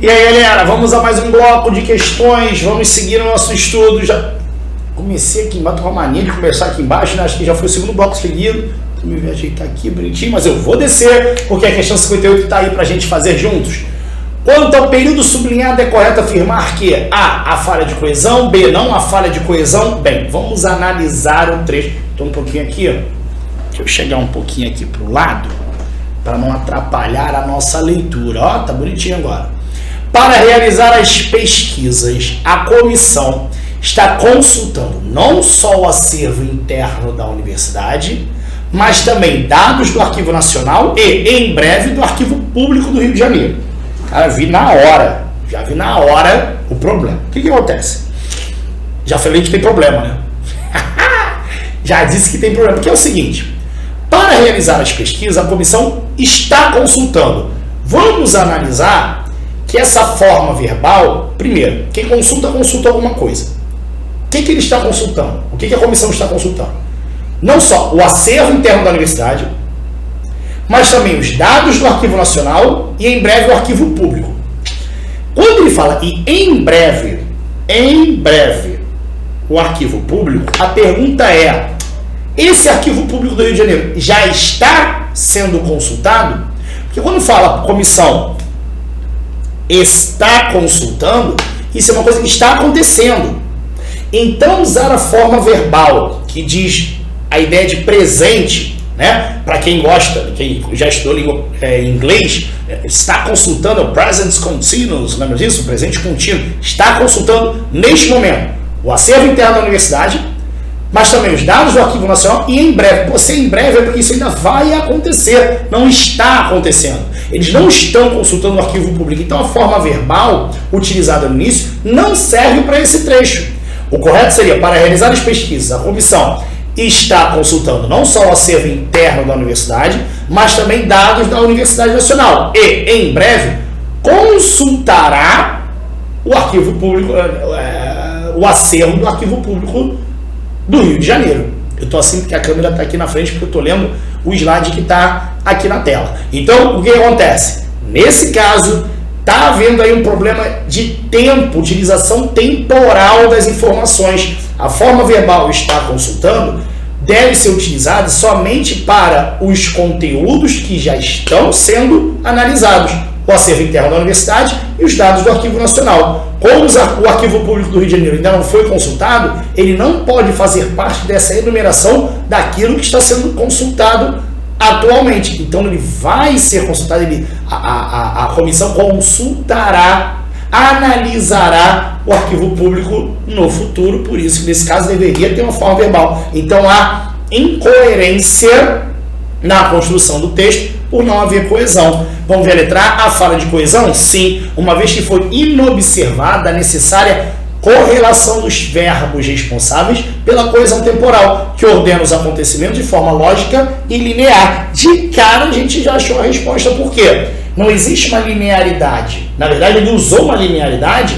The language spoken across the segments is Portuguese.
E aí, galera, vamos a mais um bloco de questões, vamos seguir o nosso estudo. Já comecei aqui embaixo, tô com uma mania de começar aqui embaixo, né? Acho que já foi o segundo bloco seguido. Deixa eu me ajeitar aqui bonitinho, mas eu vou descer, porque a questão 58 está aí pra gente fazer juntos. Quanto ao período sublinhado, é correto afirmar que A, a falha de coesão, B, não a falha de coesão. Bem, vamos analisar o trecho. Estou um pouquinho aqui, ó. Deixa eu chegar um pouquinho aqui pro lado, para não atrapalhar a nossa leitura. Ó, tá bonitinho agora. Para realizar as pesquisas, a comissão está consultando não só o acervo interno da universidade, mas também dados do Arquivo Nacional e, em breve, do Arquivo Público do Rio de Janeiro. Cara, já vi na hora o problema. O que acontece? Já falei que tem problema, né? Já disse que tem problema, porque é o seguinte: para realizar as pesquisas, a comissão está consultando. Vamos analisar que essa forma verbal, primeiro, quem consulta alguma coisa. O que ele está consultando? O que a comissão está consultando? Não só o acervo interno da universidade, mas também os dados do Arquivo Nacional e, em breve, o Arquivo Público. Quando ele fala em breve, o Arquivo Público, a pergunta é: esse Arquivo Público do Rio de Janeiro já está sendo consultado? Porque quando fala comissão está consultando, isso é uma coisa que está acontecendo. Então, usar a forma verbal que diz a ideia de presente, né? Para quem gosta, quem já estudou língua inglês, está consultando o present continuous, lembra disso? O presente contínuo. Está consultando neste momento o acervo interno da universidade, mas também os dados do Arquivo Nacional e, em breve. Você em breve é porque isso ainda vai acontecer, não está acontecendo. Eles não estão consultando o Arquivo Público. Então a forma verbal utilizada no início não serve para esse trecho. O correto seria: para realizar as pesquisas, a comissão está consultando não só o acervo interno da universidade, mas também dados da Universidade Nacional. E, em breve, consultará o Arquivo Público, o acervo do Arquivo Público do Rio de Janeiro. Eu estou assim porque a câmera está aqui na frente, porque eu estou lendo o slide que está aqui na tela. Então, o que acontece? Nesse caso, está havendo aí um problema de tempo, utilização temporal das informações. A forma verbal está consultando deve ser utilizada somente para os conteúdos que já estão sendo analisados, o acervo interno da universidade e os dados do Arquivo Nacional. Como o Arquivo Público do Rio de Janeiro ainda não foi consultado, ele não pode fazer parte dessa enumeração daquilo que está sendo consultado atualmente. Então ele vai ser consultado, a comissão consultará, analisará o Arquivo Público no futuro, por isso que nesse caso deveria ter uma forma verbal. Então há incoerência na construção do texto por não haver coesão. Vamos ver a letra A, a falha de coesão? Sim, uma vez que foi inobservada a necessária correlação dos verbos responsáveis pela coesão temporal, que ordena os acontecimentos de forma lógica e linear. De cara a gente já achou a resposta. Por quê? Não existe uma linearidade. Na verdade, ele usou uma linearidade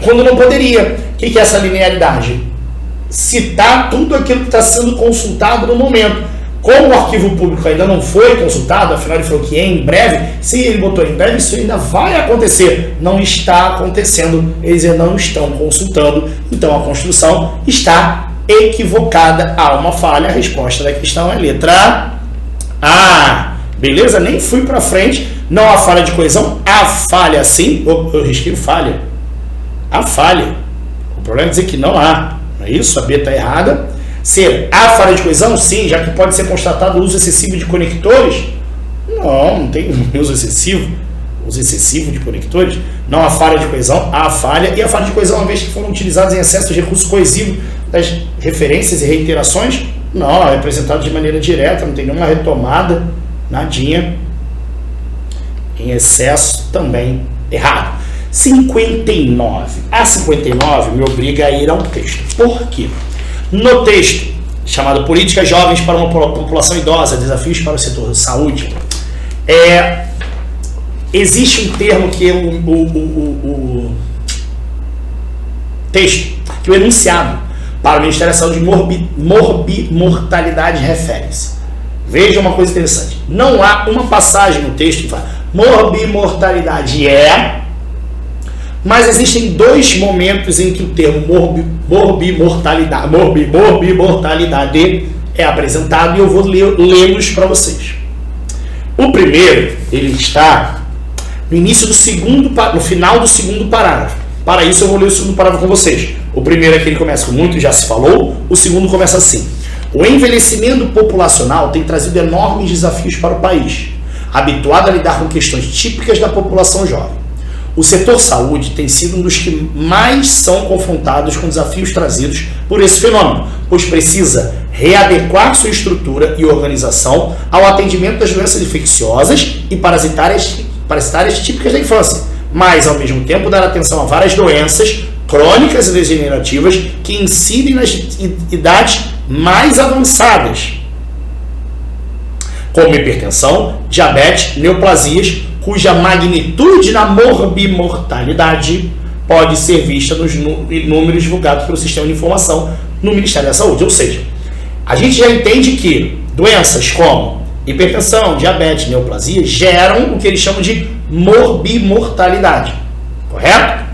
quando não poderia. O que é essa linearidade? Citar tudo aquilo que está sendo consultado no momento. Como o Arquivo Público ainda não foi consultado, afinal ele falou que em breve, se ele botou em breve, isso ainda vai acontecer. Não está acontecendo, eles ainda não estão consultando, então a construção está equivocada. Há uma falha, a resposta da questão é letra A. Beleza? Nem fui para frente, não há falha de coesão, há falha sim. Eu risquei falha. Há falha. O problema é dizer que não há, não é isso? A B está errada. Ser a falha de coesão? Sim, já que pode ser constatado o uso excessivo de conectores. Não tem uso excessivo de conectores. Não há falha de coesão, há falha. E a falha de coesão, uma vez que foram utilizados em excesso de recurso coesivo das referências e reiterações, não, é apresentado de maneira direta, não tem nenhuma retomada, nadinha. Em excesso, também errado. 59. A 59 me obriga a ir ao texto. Por quê? No texto, chamado Políticas Jovens para uma População Idosa, Desafios para o Setor de Saúde, existe um termo que é o texto, que o enunciado para o Ministério da Saúde mortalidade refere-se. Veja uma coisa interessante. Não há uma passagem no texto que fala morbimortalidade Mas existem dois momentos em que o termo morbimortalidade é apresentado e eu vou lê-los para vocês. O primeiro, ele está no início do no final do segundo parágrafo. Para isso eu vou ler o segundo parágrafo com vocês. O primeiro é que ele começa com muito já se falou, o segundo começa assim. O envelhecimento populacional tem trazido enormes desafios para o país, habituado a lidar com questões típicas da população jovem. O setor saúde tem sido um dos que mais são confrontados com desafios trazidos por esse fenômeno, pois precisa readequar sua estrutura e organização ao atendimento das doenças infecciosas e parasitárias típicas da infância, mas ao mesmo tempo dar atenção a várias doenças crônicas e degenerativas que incidem nas idades mais avançadas, como hipertensão, diabetes, neoplasias, cuja magnitude na morbimortalidade pode ser vista nos números divulgados pelo Sistema de Informação no Ministério da Saúde. Ou seja, a gente já entende que doenças como hipertensão, diabetes, neoplasia geram o que eles chamam de morbimortalidade. Correto?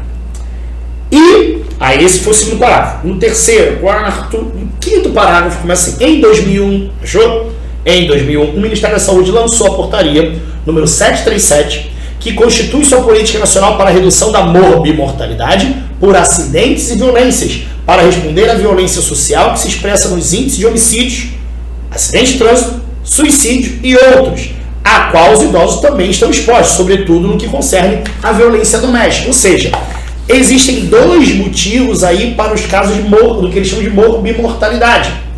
E aí esse foi o segundo parágrafo. No terceiro, quarto, no quinto parágrafo começa assim. Em 2001, achou? Em 2001, o Ministério da Saúde lançou a portaria número 737, que constitui sua política nacional para a redução da morbimortalidade por acidentes e violências, para responder à violência social que se expressa nos índices de homicídios, acidente de trânsito, suicídio e outros, a qual os idosos também estão expostos, sobretudo no que concerne à violência doméstica. Ou seja, existem dois motivos aí para os casos do que eles chamam de morbimortalidade.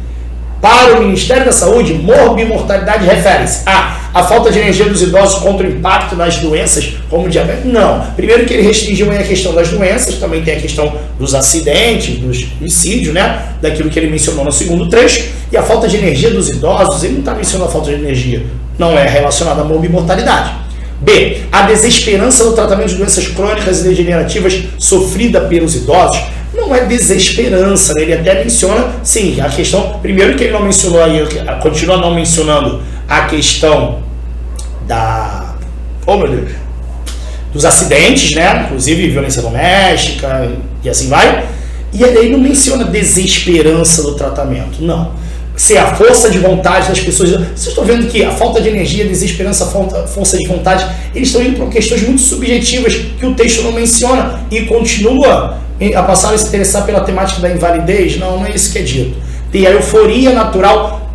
Para o Ministério da Saúde, morbimortalidade refere-se a falta de energia dos idosos contra o impacto das doenças como diabetes? Não. Primeiro que ele restringiu a questão das doenças, também tem a questão dos acidentes, dos suicídios, né? Daquilo que ele mencionou no segundo trecho. E a falta de energia dos idosos, ele não está mencionando a falta de energia, não é relacionada à morbimortalidade. B. A desesperança no tratamento de doenças crônicas e degenerativas sofrida pelos idosos não é desesperança, né? Ele até menciona, sim, a questão, primeiro que ele não mencionou aí, continua não mencionando a questão dos acidentes, né? Inclusive violência doméstica e assim vai, e ele não menciona desesperança do tratamento, não. Se a força de vontade das pessoas, vocês estão vendo que a falta de energia, desesperança, força de vontade, eles estão indo para questões muito subjetivas que o texto não menciona e continua a passar a se interessar pela temática da invalidez. Não é isso que é dito. Tem a euforia natural.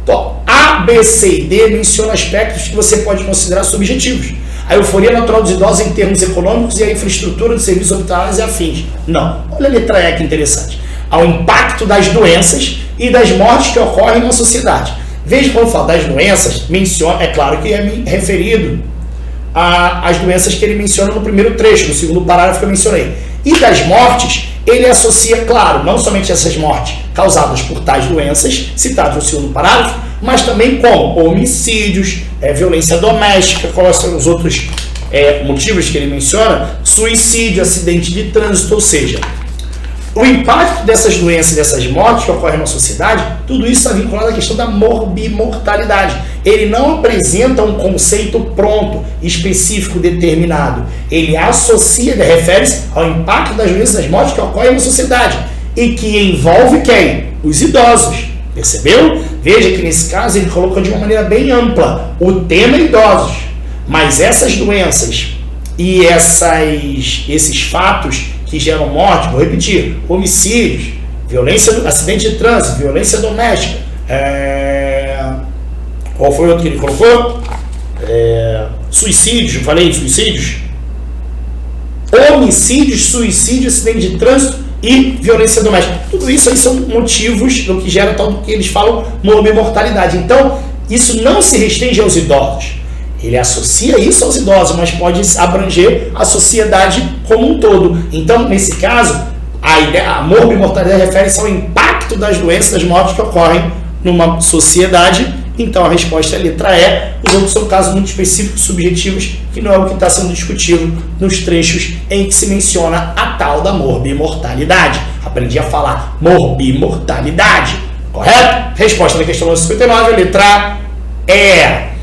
A, B, C e D menciona aspectos que você pode considerar subjetivos. A euforia natural dos idosos em termos econômicos e a infraestrutura de serviços hospitalares e afins. Não. Olha a letra E que interessante. Ao impacto das doenças e das mortes que ocorrem na sociedade. Veja, quando fala das doenças, menciona, é claro que é referido às doenças que ele menciona no primeiro trecho, no segundo parágrafo que eu mencionei. E das mortes, ele associa, claro, não somente essas mortes causadas por tais doenças, citadas no segundo parágrafo, mas também como homicídios, violência doméstica, quais são os outros motivos que ele menciona, suicídio, acidente de trânsito, ou seja, o impacto dessas doenças e dessas mortes que ocorrem na sociedade, tudo isso está vinculado à questão da morbimortalidade. Ele não apresenta um conceito pronto, específico, determinado. Ele associa, refere-se ao impacto das doenças e das mortes que ocorrem na sociedade e que envolve quem? Os idosos. Percebeu? Veja que nesse caso ele colocou de uma maneira bem ampla o tema idosos, mas essas doenças e esses fatos que geram morte, vou repetir, homicídios, violência, acidente de trânsito, violência doméstica, qual foi o outro que ele colocou? Suicídios, falei suicídios, homicídios, suicídio, acidente de trânsito e violência doméstica. Tudo isso aí são motivos do que gera tal do que eles falam morbimortalidade. Então, isso não se restringe aos idosos. Ele associa isso aos idosos, mas pode abranger a sociedade como um todo. Então, nesse caso, a morbimortalidade refere-se ao impacto das doenças, das mortes que ocorrem numa sociedade. Então, a resposta é a letra E. Os outros são casos muito específicos, subjetivos, que não é o que está sendo discutido nos trechos em que se menciona a tal da morbimortalidade. Aprendi a falar morbimortalidade. Correto? Resposta da questão 59, a letra E.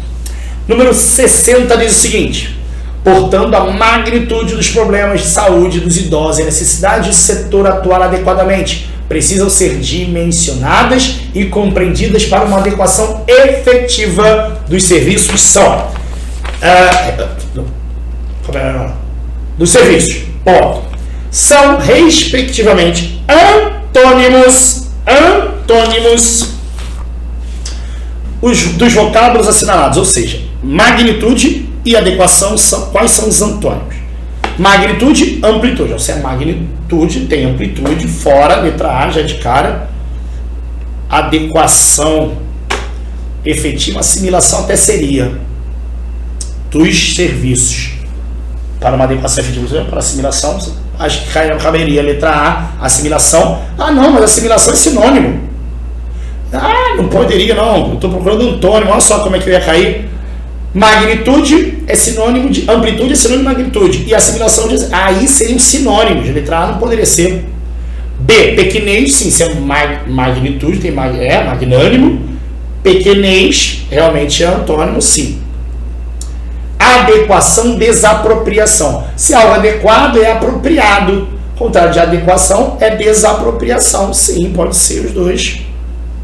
Número 60 diz o seguinte: portando a magnitude dos problemas de saúde dos idosos e a necessidade do setor atuar adequadamente, precisam ser dimensionadas e compreendidas para uma adequação efetiva dos serviços são respectivamente antônimos dos vocábulos assinalados, ou seja, magnitude e adequação quais são os antônimos? Magnitude, amplitude. Ou seja, magnitude tem amplitude, fora, letra A, já de cara. Adequação efetiva, assimilação até seria dos serviços. Para uma adequação efetiva, para assimilação, acho que caberia letra A, assimilação. Ah, não, mas assimilação é sinônimo. Ah, não poderia, não. Eu estou procurando antônimo, olha só como é que eu ia cair. Magnitude é sinônimo de amplitude, é sinônimo de magnitude. E assimilação, aí seriam sinônimos. Letra A não poderia ser. B, pequenez, sim, se é magnitude, tem magnânimo. Pequenez, realmente é antônimo, sim. Adequação, desapropriação. Se algo adequado é apropriado. O contrário de adequação é desapropriação. Sim, pode ser os dois.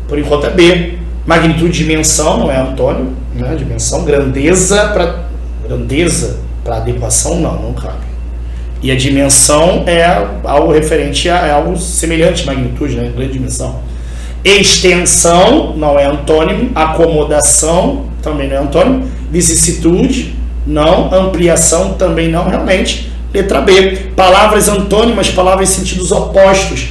Por enquanto é B. Magnitude, dimensão, não é antônimo, né? Dimensão, grandeza para adequação, não cabe. E a dimensão é algo referente a algo semelhante à magnitude, né? Grande dimensão. Extensão não é antônimo, acomodação também não é antônimo, vicissitude não, ampliação também não, realmente. Letra B, palavras antônimas, palavras em sentidos opostos.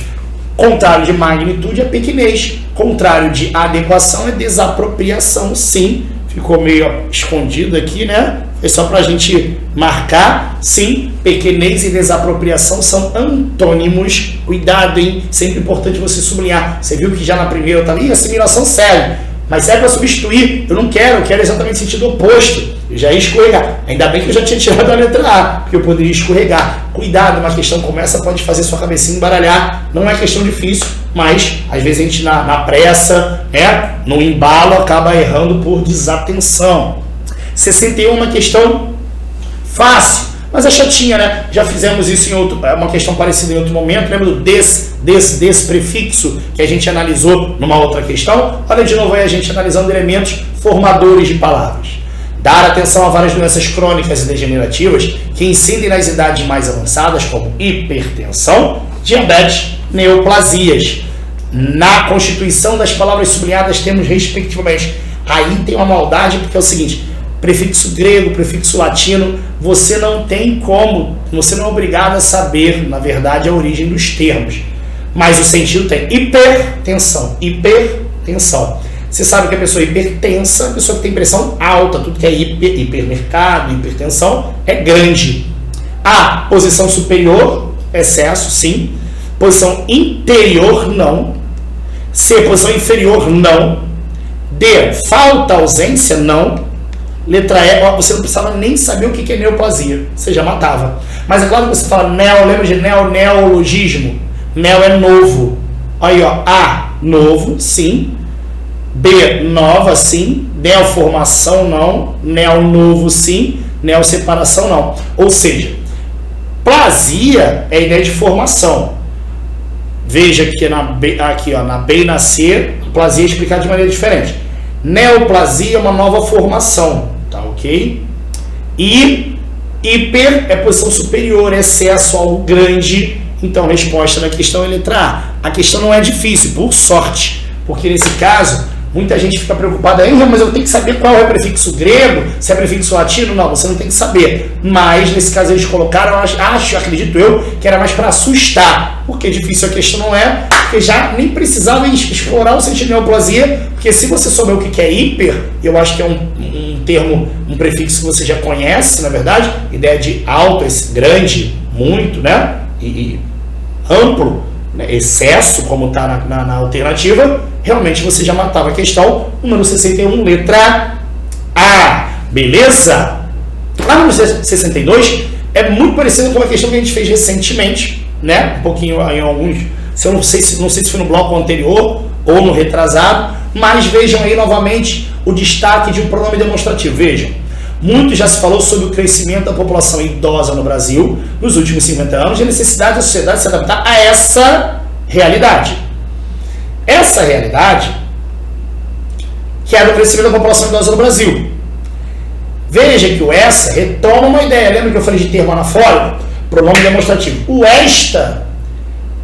Contrário de magnitude é pequenez. Contrário de adequação é desapropriação, sim. Ficou meio escondido aqui, né? É só para a gente marcar. Sim, pequenez e desapropriação são antônimos. Cuidado, hein? Sempre importante você sublinhar. Você viu que já na primeira tá ali, assimilação serve. Mas serve para substituir. Eu quero exatamente o sentido oposto. Eu já ia escorregar. Ainda bem que eu já tinha tirado a letra A, porque eu poderia escorregar. Cuidado, uma questão como essa pode fazer sua cabecinha embaralhar. Não é questão difícil, mas às vezes a gente na pressa, no embalo, acaba errando por desatenção. 61 é uma questão fácil, mas é chatinha, né? Já fizemos isso em uma questão parecida em outro momento. Lembra do des prefixo que a gente analisou numa outra questão? Olha de novo aí a gente analisando elementos formadores de palavras. Dar atenção a várias doenças crônicas e degenerativas que incidem nas idades mais avançadas, como hipertensão, diabetes, neoplasias. Na constituição das palavras sublinhadas temos respectivamente. Aí tem uma maldade, porque é o seguinte: prefixo grego, prefixo latino, você não tem como, você não é obrigado a saber, na verdade, a origem dos termos. Mas o sentido tem hipertensão. Você sabe que a pessoa hipertensa é a pessoa que tem pressão alta, tudo que é hipermercado, hipertensão, é grande. A, posição superior, excesso, sim. Posição interior, não. C, posição inferior, não. D, falta, ausência, não. Letra E, você não precisava nem saber o que é neoplasia, você já matava. Mas é claro que você fala lembra de neologismo? Neo é novo. Aí, ó, A, novo, sim. B, nova, sim. Neoformação, não. Neo-novo, sim. Neo-separação, não. Ou seja, plasia é a ideia de formação. Veja que na B e na C, plasia é explicada de maneira diferente. Neoplasia é uma nova formação, tá ok? E hiper é posição superior, excesso, algo grande. Então, a resposta da questão é letra A. A questão não é difícil, por sorte, porque nesse caso, muita gente fica preocupada, mas eu tenho que saber qual é o prefixo grego, se é prefixo latino. Não, você não tem que saber. Mas, nesse caso, eles colocaram, acredito eu, que era mais para assustar. Porque difícil a questão não é, porque já nem precisava explorar o sentido de neoplasia, porque se você souber o que é hiper, eu acho que é um termo, um prefixo que você já conhece, na verdade, ideia de alto, grande, muito, né? E amplo, né? Excesso, como está na alternativa, realmente você já matava a questão. Número 61, letra A. Beleza? Lá no 62 é muito parecido com a questão que a gente fez recentemente, né? Um pouquinho em alguns. Eu não sei se foi no bloco anterior ou no retrasado, mas vejam aí novamente o destaque de um pronome demonstrativo. Vejam, Muito já se falou sobre o crescimento da população idosa no Brasil nos últimos 50 anos e a necessidade da sociedade se adaptar a essa realidade. Essa realidade que é do crescimento da população idosa no Brasil. Veja que o essa retoma uma ideia. Lembra que eu falei de termo anafórico? Pronome demonstrativo. O esta,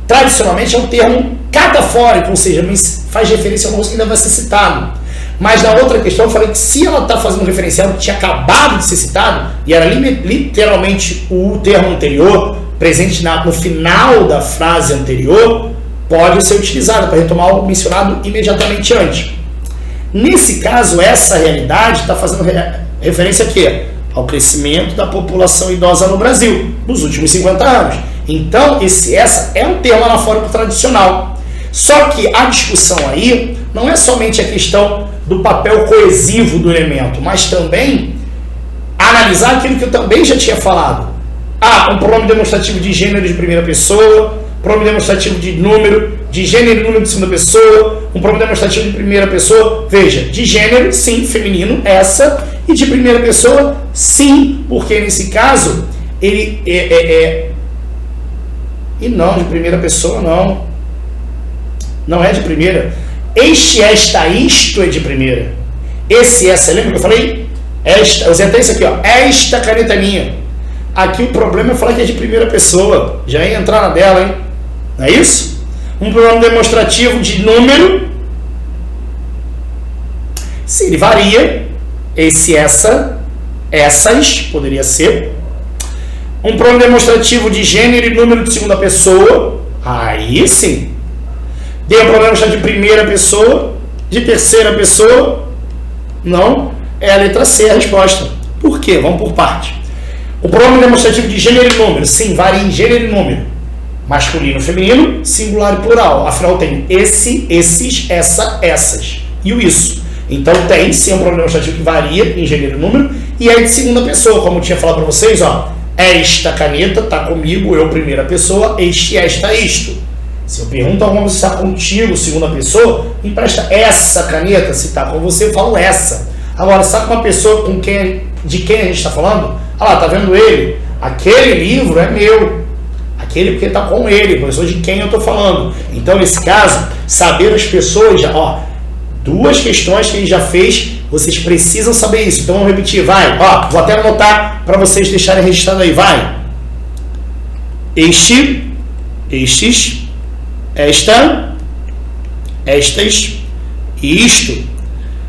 tradicionalmente, é um termo catafórico, ou seja, faz referência a uma coisa que ainda vai ser citado. Mas na outra questão eu falei que se ela está fazendo referencial que tinha acabado de ser citado, e era literalmente o termo anterior, presente no final da frase anterior, pode ser utilizado para retomar o mencionado imediatamente antes. Nesse caso, essa realidade está fazendo referência a quê? Ao crescimento da população idosa no Brasil, nos últimos 50 anos. Então, essa é um termo anafórico tradicional. Só que a discussão aí não é somente a questão do papel coesivo do elemento, mas também analisar aquilo que eu também já tinha falado. Um pronome demonstrativo de gênero de primeira pessoa, pronome demonstrativo de número, de gênero e número de segunda pessoa, um pronome demonstrativo de primeira pessoa, veja, de gênero, sim, feminino, essa, e de primeira pessoa, sim, porque nesse caso, ele e não, de primeira pessoa, não é de primeira. Este, esta, isto é de primeira. Esse, essa, lembra que eu falei? Esta, eu usei até isso aqui, ó, esta caneta é minha. Aqui o problema é falar que é de primeira pessoa, já ia entrar na dela, hein? Não é isso? Um pronome demonstrativo de número, se ele varia, esse, essa, essas, poderia ser. Um pronome demonstrativo de gênero e número de segunda pessoa, aí sim. Deu um pronome demonstrativo de primeira pessoa, de terceira pessoa, não, é a letra C a resposta. Por quê? Vamos por parte. O pronome demonstrativo de gênero e número, sim, varia em gênero e número. Masculino, feminino, singular e plural. Afinal, tem esse, esses, essa, essas. E o isso. Então, tem sim um pronome demonstrativo que varia em gênero e número. E é de segunda pessoa, como eu tinha falado para vocês, ó. Esta caneta está comigo, eu primeira pessoa, este, esta, isto. Se eu pergunto alguma coisa se está contigo, segunda pessoa, empresta essa caneta. Se está com você, eu falo essa. Agora, sabe uma pessoa de quem a gente está falando? Lá, tá vendo ele? Aquele livro é meu. Aquele porque está com ele, professor de quem eu estou falando. Então, nesse caso, saber as pessoas, duas questões que ele já fez, vocês precisam saber isso. Então, vamos repetir, vai. Vou até anotar para vocês deixarem registrado aí, vai. Este, estes, esta, estas e isto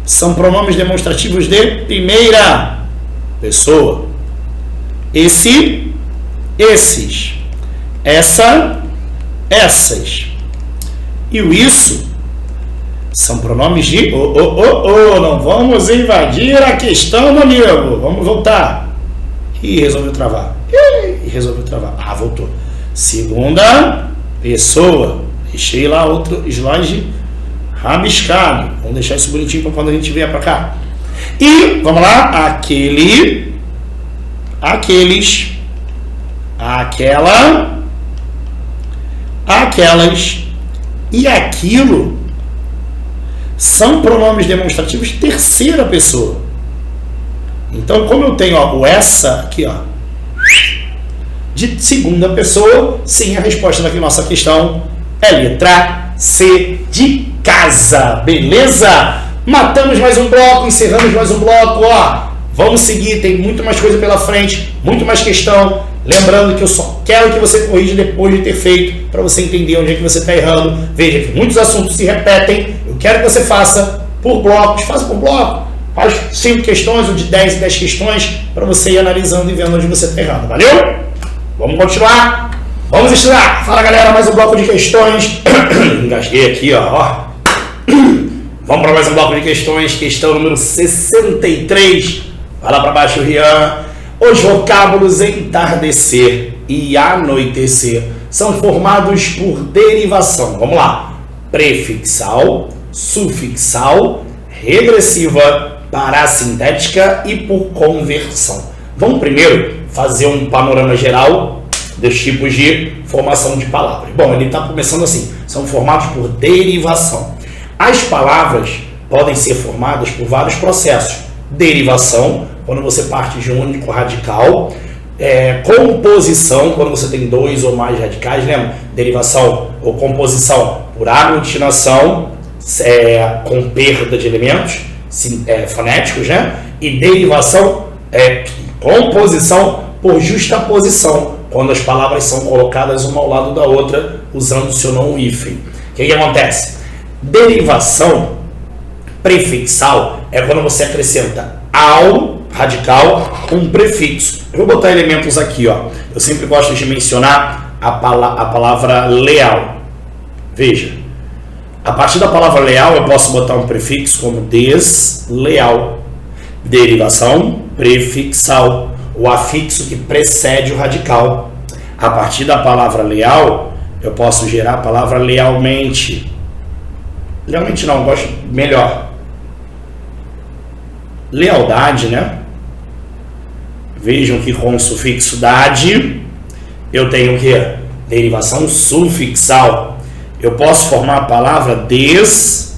são pronomes demonstrativos de primeira pessoa. Esse, esses, essa, essas e o isso são pronomes de não vamos invadir a questão, meu amigo. Vamos voltar. Resolveu travar. Voltou. Segunda pessoa. Deixei lá outro slide rabiscado. Vamos deixar isso bonitinho para quando a gente vier para cá. E vamos lá, aquele, aqueles, aquela, aquelas e aquilo são pronomes demonstrativos de terceira pessoa. Então, como eu tenho o essa aqui, de segunda pessoa, sim, a resposta daqui nossa questão é letra C de casa, beleza? Matamos mais um bloco, encerramos mais um bloco, vamos seguir, tem muito mais coisa pela frente, muito mais questão. Lembrando que eu só quero que você corrija depois de ter feito, para você entender onde é que você está errando. Veja que muitos assuntos se repetem, eu quero que você faça por blocos, faça por bloco, faz 5 questões ou de 10 em 10 questões, para você ir analisando e vendo onde você está errando, valeu? Vamos continuar, vamos estudar. Fala galera, mais um bloco de questões, engasguei aqui, Vamos para mais um bloco de questões, questão número 63, vai lá para baixo, Rian. Os vocábulos entardecer e anoitecer são formados por derivação. Vamos lá. Prefixal, sufixal, regressiva, parassintética e por conversão. Vamos primeiro fazer um panorama geral dos tipos de formação de palavras. Bom, ele está começando assim. São formados por derivação. As palavras podem ser formadas por vários processos. Derivação, quando você parte de um único radical. Composição, quando você tem dois ou mais radicais, lembra? Derivação ou composição por aglutinação, com perda de elementos fonéticos, né? E derivação, composição por justaposição, quando as palavras são colocadas uma ao lado da outra, usando o seu não hífen. O que acontece? Derivação prefixal é quando você acrescenta ao radical um prefixo. Eu vou botar elementos aqui, ó. Eu sempre gosto de mencionar a palavra leal. Veja, a partir da palavra leal eu posso botar um prefixo como desleal. Derivação prefixal, o afixo que precede o radical. A partir da palavra leal eu posso gerar a palavra lealmente. Lealmente não, eu gosto melhor. Lealdade, né? Vejam que com o sufixo dade eu tenho o quê? Derivação sufixal. Eu posso formar a palavra Deixa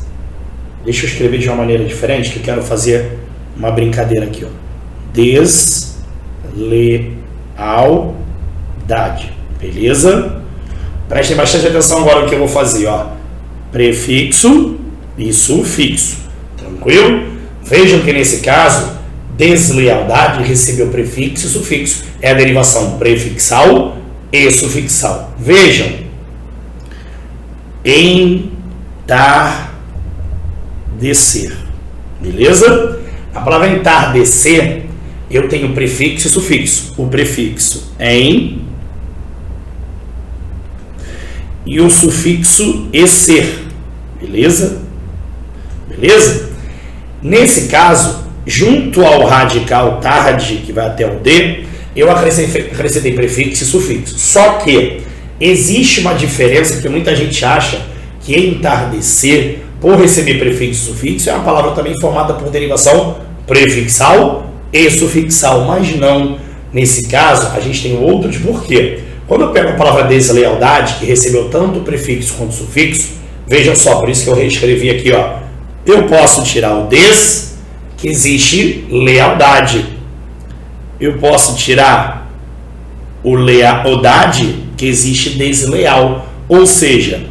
eu escrever de uma maneira diferente, que eu quero fazer uma brincadeira aqui, ó. Deslealdade. Beleza? Prestem bastante atenção agora no que eu vou fazer, ó. Prefixo e sufixo. Tranquilo? Vejam que nesse caso, deslealdade recebeu prefixo e sufixo. É a derivação prefixal e sufixal. Vejam. Entardecer. Beleza? A palavra entardecer, eu tenho prefixo e sufixo. O prefixo em e o sufixo ecer. Beleza? Beleza? Nesse caso, junto ao radical tarde, que vai até o D, eu acrescentei prefixo e sufixo. Só que existe uma diferença que muita gente acha que entardecer, por receber prefixo e sufixo, é uma palavra também formada por derivação prefixal e sufixal. Mas não. Nesse caso, a gente tem outros. Por quê? Quando eu pego a palavra deslealdade, que recebeu tanto prefixo quanto sufixo, vejam só, por isso que eu reescrevi aqui, ó. Eu posso tirar o des, que existe lealdade. Eu posso tirar o lealdade, que existe desleal. Ou seja,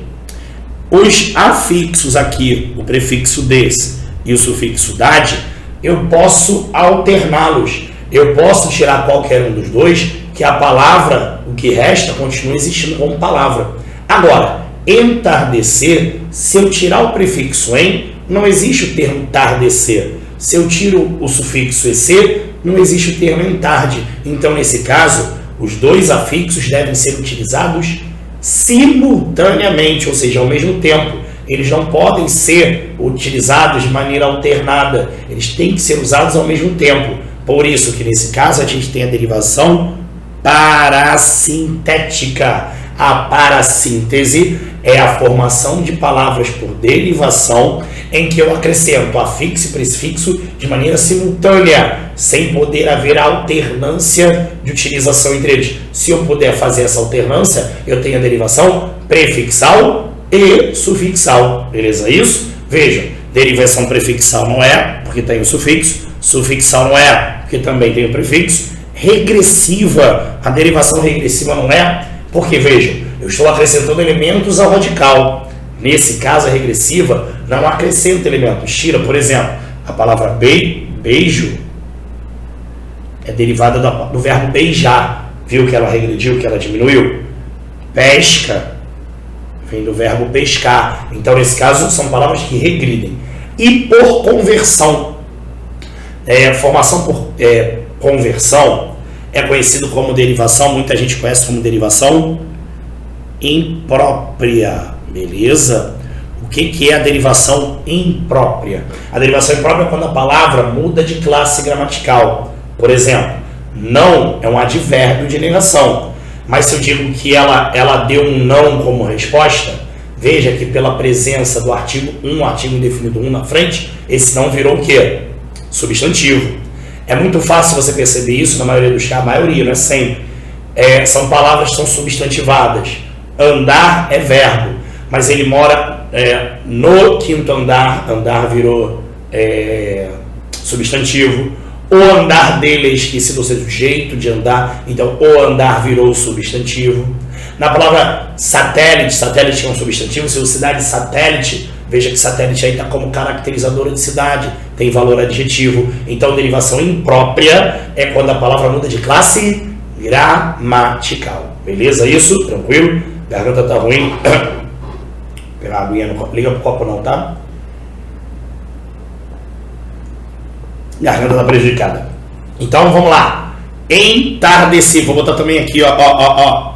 os afixos aqui, o prefixo des e o sufixo dade, eu posso alterná-los. Eu posso tirar qualquer um dos dois, que a palavra, o que resta, continua existindo como palavra. Agora, entardecer, se eu tirar o prefixo em, não existe o termo tardecer. Se eu tiro o sufixo ecer, não existe o termo entarde. Então, nesse caso, os dois afixos devem ser utilizados simultaneamente, ou seja, ao mesmo tempo. Eles não podem ser utilizados de maneira alternada. Eles têm que ser usados ao mesmo tempo. Por isso que, nesse caso, a gente tem a derivação parasintética. A parassíntese é a formação de palavras por derivação em que eu acrescento afixo e prefixo de maneira simultânea, sem poder haver alternância de utilização entre eles. Se eu puder fazer essa alternância, eu tenho a derivação prefixal e sufixal. Beleza isso? Vejam, derivação prefixal não é, porque tem o sufixo. Sufixal não é, porque também tem o prefixo. Regressiva, a derivação regressiva não é, porque, vejam, eu estou acrescentando elementos ao radical. Nesse caso, a regressiva não acrescenta elementos. Tira, por exemplo, a palavra beijo é derivada do verbo beijar. Viu que ela regrediu, que ela diminuiu? Pesca vem do verbo pescar. Então, nesse caso, são palavras que regridem. E por conversão, formação por conversão é conhecido como derivação, muita gente conhece como derivação imprópria, beleza? O que é a derivação imprópria? A derivação imprópria é quando a palavra muda de classe gramatical. Por exemplo, não é um advérbio de negação, mas se eu digo que ela deu um não como resposta, veja que pela presença do artigo indefinido 1 na frente, esse não virou o quê? Substantivo. É muito fácil você perceber isso na maioria dos casos, a maioria, não é sempre. São palavras que são substantivadas. Andar é verbo, mas ele mora no quinto andar, andar virou substantivo. O andar dele é esquecido, ou seja, o jeito de andar. Então, o andar virou substantivo. Na palavra satélite, satélite é um substantivo. Se cidade satélite, veja que satélite aí está como caracterizadora de cidade, tem valor adjetivo. Então, derivação imprópria é quando a palavra muda de classe gramatical. Beleza? Isso? Tranquilo? Garganta tá ruim. Pegar a aguinha no copo. Liga pro copo não, tá? Garganta tá prejudicada. Então, vamos lá. Entardecer. Vou botar também aqui, ó.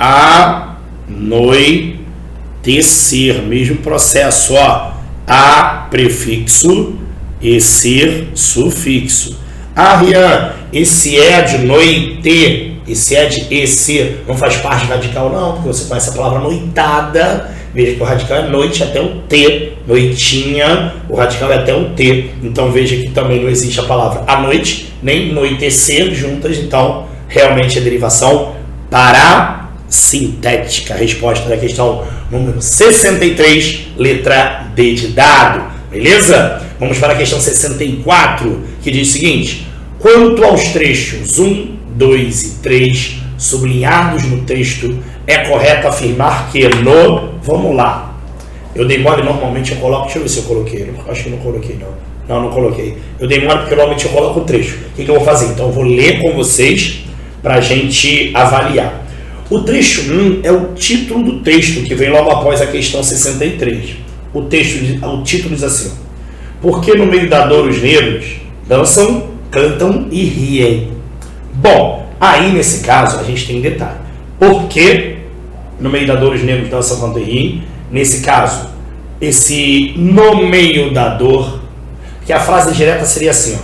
Anoitecer. Mesmo processo, ó. A prefixo e ser sufixo. Ah, Rian, esse é de noite, esse é de esse, não faz parte do radical não, porque você conhece a palavra noitada. Veja que o radical é noite até o T, noitinha, o radical é até o T. Então veja que também não existe a palavra à noite, nem noitecer juntas, então realmente é derivação parasintética. A resposta da questão número 63, letra D de dado. Beleza? Vamos para a questão 64, que diz o seguinte: quanto aos trechos 1, 2 e 3 sublinhados no texto, é correto afirmar que no... Vamos lá. Eu dei mole, normalmente eu coloco... Deixa eu ver se eu coloquei. Acho que não coloquei, não. Não coloquei. Eu dei mole porque normalmente eu coloco o trecho. O que eu vou fazer? Então eu vou ler com vocês para a gente avaliar. O trecho 1 é o título do texto, que vem logo após a questão 63. O título diz assim: por que no meio da dor os negros dançam, cantam e riem? Bom, aí nesse caso a gente tem um detalhe. Por que no meio da dor os negros dançam, cantam e riem? Nesse caso, esse no meio da dor, que a frase direta seria assim, ó: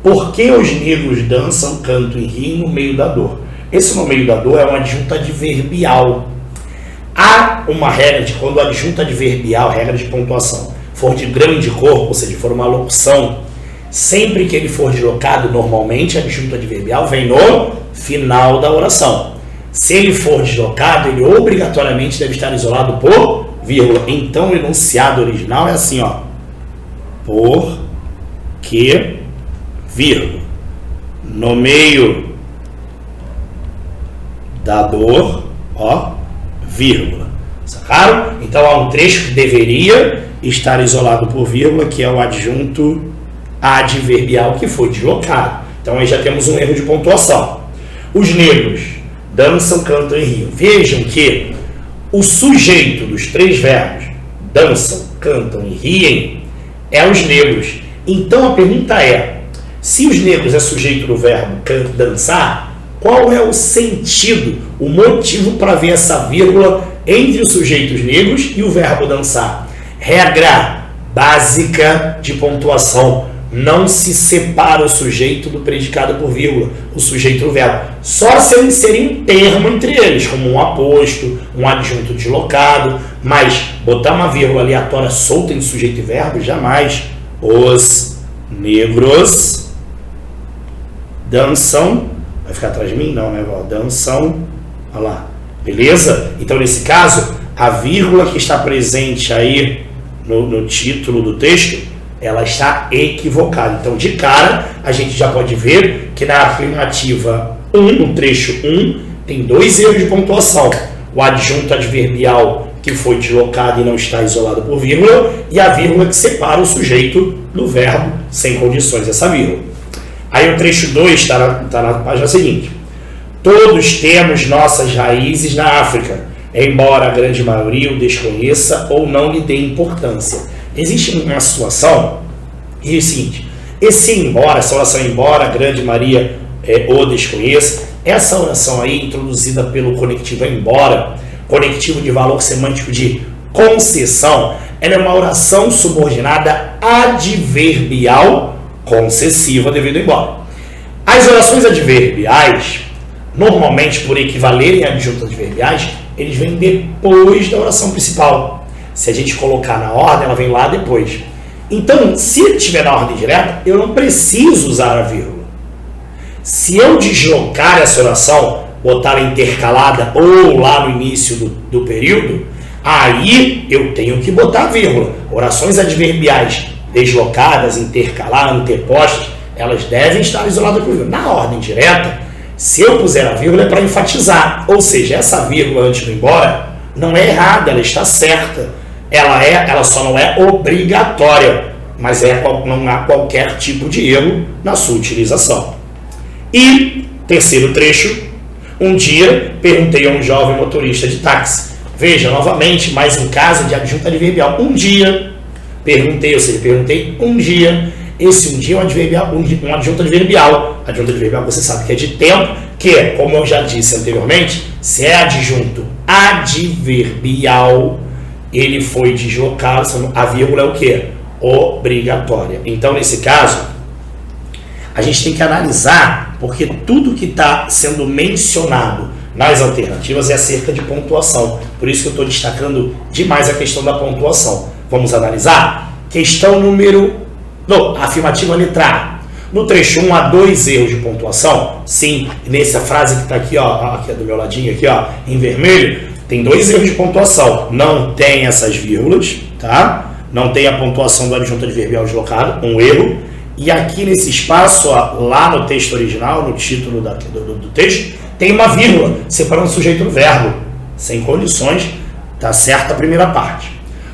por que os negros dançam, cantam e riem no meio da dor? Esse no meio da dor é uma adjunta adverbial. Há uma regra de quando a adjunta adverbial, regra de pontuação, for de grande corpo, ou seja, for uma locução, sempre que ele for deslocado, normalmente a adjunta adverbial vem no final da oração. Se ele for deslocado, ele obrigatoriamente deve estar isolado por vírgula. Então o enunciado original é assim, ó: por que, vírgula, no meio da dor, ó, vírgula. Sacaram? Então há um trecho que deveria estar isolado por vírgula, que é o adjunto adverbial que foi deslocado. Então aí já temos um erro de pontuação. Os negros dançam, cantam e riam. Vejam que o sujeito dos três verbos dançam, cantam e riem é os negros. Então a pergunta é: se os negros é sujeito do verbo dançar, qual é o sentido, o motivo para ver essa vírgula entre os sujeitos negros e o verbo dançar? Regra básica de pontuação: não se separa o sujeito do predicado por vírgula, o sujeito do verbo. Só se eu inserir um termo entre eles, como um aposto, um adjunto deslocado, mas botar uma vírgula aleatória solta em sujeito e verbo, jamais. Os negros dançam. Vai ficar atrás de mim? Não, né? Dançam. Olha lá. Beleza? Então, nesse caso, a vírgula que está presente aí no título do texto, ela está equivocada. Então, de cara, a gente já pode ver que na afirmativa 1, no trecho 1, tem dois erros de pontuação. O adjunto adverbial que foi deslocado e não está isolado por vírgula, e a vírgula que separa o sujeito do verbo sem condições, essa vírgula. Aí o trecho 2 está na página seguinte: todos temos nossas raízes na África, embora a grande maioria o desconheça ou não lhe dê importância. Existe uma situação que é o seguinte: esse embora, essa oração embora a grande maioria o desconheça, essa oração aí introduzida pelo conectivo embora, conectivo de valor semântico de concessão, ela é uma oração subordinada adverbial concessiva devido embora. As orações adverbiais, normalmente por equivalerem a adjuntos adverbiais, eles vêm depois da oração principal. Se a gente colocar na ordem, ela vem lá depois. Então, se ele estiver na ordem direta, eu não preciso usar a vírgula. Se eu deslocar essa oração, botar ela intercalada ou lá no início do período, aí eu tenho que botar a vírgula. Orações adverbiais deslocadas, intercaladas, antepostas, elas devem estar isoladas por vírgula. Na ordem direta, se eu puser a vírgula é para enfatizar, ou seja, essa vírgula antes do embora não é errada, ela está certa. Ela só não é obrigatória, mas não há qualquer tipo de erro na sua utilização. E, terceiro trecho, um dia perguntei a um jovem motorista de táxi. Veja, novamente, mais um caso de adjunto adverbial. Um dia, perguntei um dia. Esse um dia é um adjunto adverbial. Adjunto adverbial, você sabe que é de tempo, que é, como eu já disse anteriormente, se é adjunto adverbial, ele foi deslocado, a vírgula é o quê? Obrigatória. Então, nesse caso, a gente tem que analisar, porque tudo que está sendo mencionado nas alternativas é acerca de pontuação. Por isso que eu estou destacando demais a questão da pontuação. Vamos analisar? Questão afirmativa letra A. No trecho 1 há 2 erros de pontuação. Sim, nessa frase que está aqui, aqui do meu ladinho, aqui, em vermelho, tem 2 erros de pontuação. Não tem essas vírgulas, tá? Não tem a pontuação do adjunto adverbial deslocado, um erro. E aqui nesse espaço, lá no texto original, no título do texto, tem uma vírgula separando o sujeito do verbo, sem condições, tá certa a primeira parte.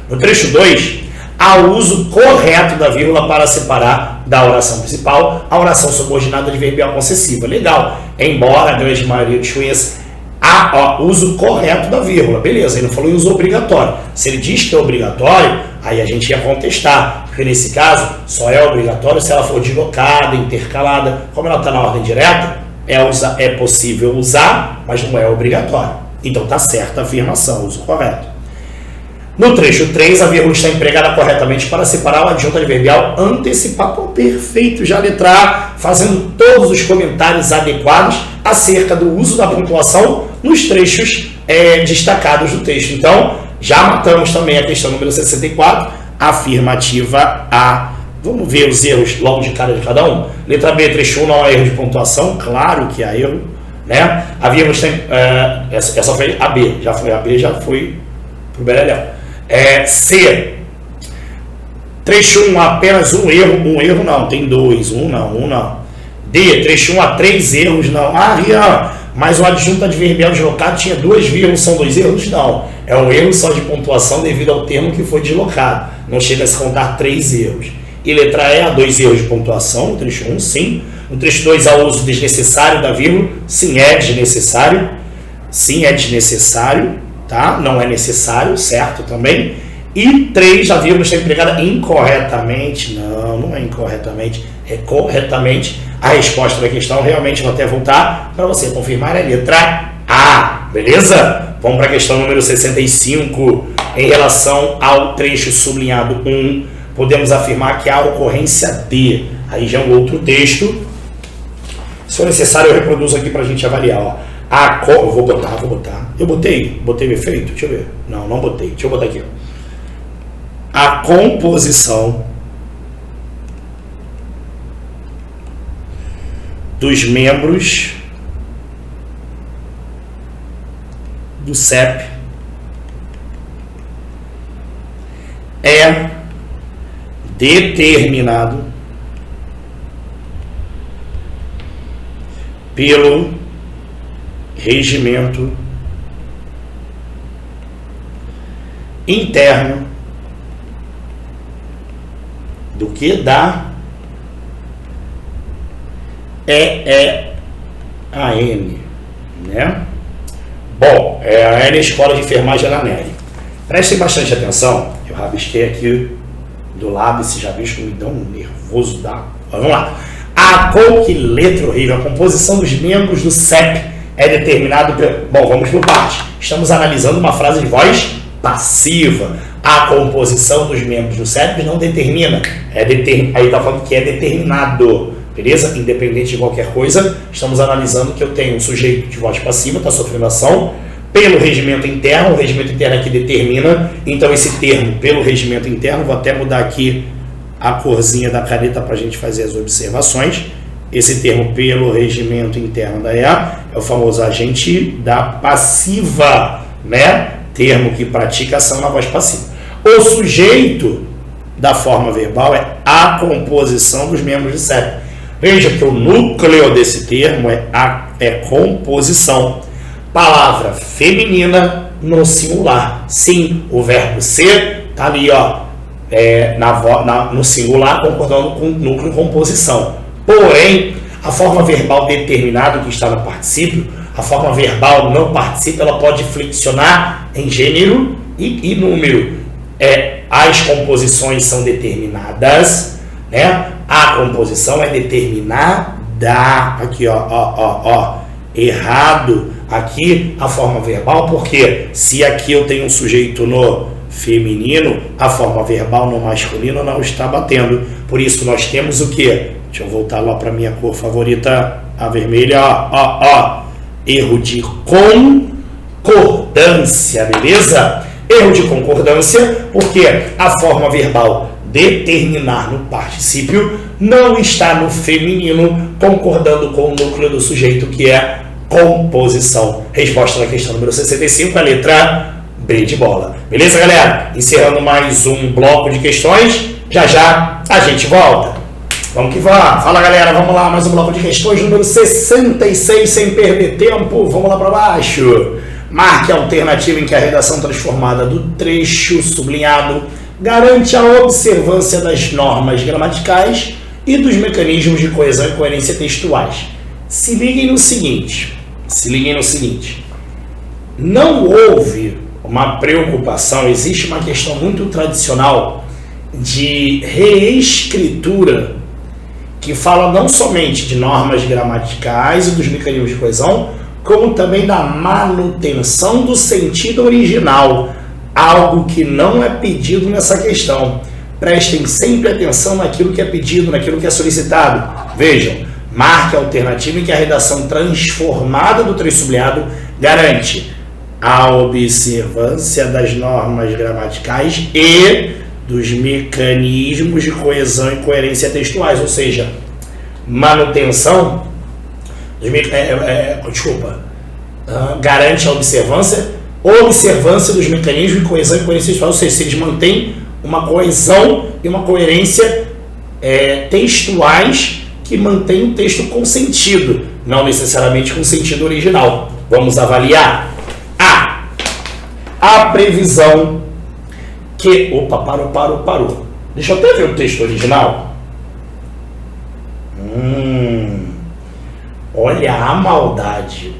No trecho 2, há o uso correto da vírgula para separar da oração principal a oração subordinada adverbial concessiva. Legal, embora a grande maioria desconheça, há uso correto da vírgula, beleza, ele não falou em uso obrigatório. Se ele diz que é obrigatório, aí a gente ia contestar, porque nesse caso só é obrigatório se ela for deslocada, intercalada. Como ela está na ordem direta, é possível usar, mas não é obrigatório. Então está certa a afirmação, uso correto. No trecho 3, a vírgula está empregada corretamente para separar o adjunto adverbial antecipado. Perfeito, já a letra A, fazendo todos os comentários adequados acerca do uso da pontuação nos trechos destacados do texto. Então, já matamos também a questão número 64, afirmativa A. Vamos ver os erros logo de cara de cada um. Letra B, trecho 1, não há erro de pontuação, claro que há erro, né? A vírgula está essa foi a B, já foi para o Beleléu. C, trecho 1, apenas um erro não, tem 2, um não. D, trecho 1, há 3 erros, não. Rian, mas o adjunto adverbial deslocado tinha 2 vírgulas, são 2 erros? Não, é um erro só de pontuação devido ao termo que foi deslocado, não chega a se contar 3 erros. E letra E, há 2 erros de pontuação, no trecho 1, sim. No trecho 2, há o uso desnecessário da vírgula, sim, é desnecessário, tá? Não é necessário, certo também. E 3, a vírgula está empregada incorretamente. Não é incorretamente, é corretamente. A resposta da questão, realmente vou até voltar para você confirmar, é a letra A, beleza? Vamos para a questão número 65. Em relação ao trecho sublinhado 1, podemos afirmar que há ocorrência D. Aí já é um outro texto. Se for necessário, eu reproduzo aqui para a gente avaliar, eu vou botar. Eu botei o efeito? Deixa eu ver. Não botei. Deixa eu botar aqui. A composição dos membros do CEP é determinado pelo regimento interno do que da EEAN, né? Bom, a N Escola de Enfermagem da NERI. Prestem bastante atenção, eu rabisquei aqui do lado, esse rabisco me dá um nervoso da... Vamos lá. Que letra horrível. A composição dos membros do CEP é determinado pelo... Bom, vamos por parte. Estamos analisando uma frase de voz passiva. A composição dos membros do CEP não determina. Aí está falando que é determinado. Beleza? Independente de qualquer coisa, estamos analisando que eu tenho um sujeito de voz passiva, está sofrendo ação, pelo regimento interno. O regimento interno aqui determina. Então, esse termo, pelo regimento interno, vou até mudar aqui a corzinha da caneta para a gente fazer as observações. Esse termo, pelo regimento interno da EA, é o famoso agente da passiva, né? Termo que pratica ação na voz passiva. O sujeito da forma verbal é a composição dos membros do CEP. Veja que o núcleo desse termo é composição. Palavra feminina no singular. Sim, o verbo ser está ali, ó, no singular, concordando com o núcleo composição. Porém, a forma verbal determinada que está no particípio, a forma verbal não particípio, ela pode flexionar em gênero e número. As composições são determinadas, né? A composição é determinada. Aqui, ó, errado. Aqui a forma verbal, porque se aqui eu tenho um sujeito no feminino, a forma verbal no masculino não está batendo. Por isso nós temos o quê? Deixa eu voltar lá para minha cor favorita, a vermelha, ó. Erro de concordância, beleza? Erro de concordância, porque a forma verbal determinar no particípio não está no feminino, concordando com o núcleo do sujeito, que é composição. Resposta na questão número 65, a letra B de bola. Beleza, galera? Encerrando mais um bloco de questões. Já a gente volta. Vamos que vamos. Fala, galera. Vamos lá, mais um bloco de questões número 66, sem perder tempo. Vamos lá para baixo. Marque a alternativa em que a redação transformada do trecho sublinhado garante a observância das normas gramaticais e dos mecanismos de coesão e coerência textuais. Se liguem no seguinte. Não houve uma preocupação, existe uma questão muito tradicional de reescritura que fala não somente de normas gramaticais e dos mecanismos de coesão, como também da manutenção do sentido original, algo que não é pedido nessa questão. Prestem sempre atenção naquilo que é pedido, naquilo que é solicitado. Vejam, marque a alternativa em que a redação transformada do trecho sublinhado garante a observância das normas gramaticais e dos mecanismos de coesão e coerência textuais, ou seja, manutenção, garante a observância dos mecanismos de coesão e coerência textual, ou seja, se eles mantêm uma coesão e uma coerência textuais que mantém o texto com sentido, não necessariamente com sentido original. Vamos avaliar a previsão que... Opa, parou. Deixa eu até ver o texto original. Olha a maldade.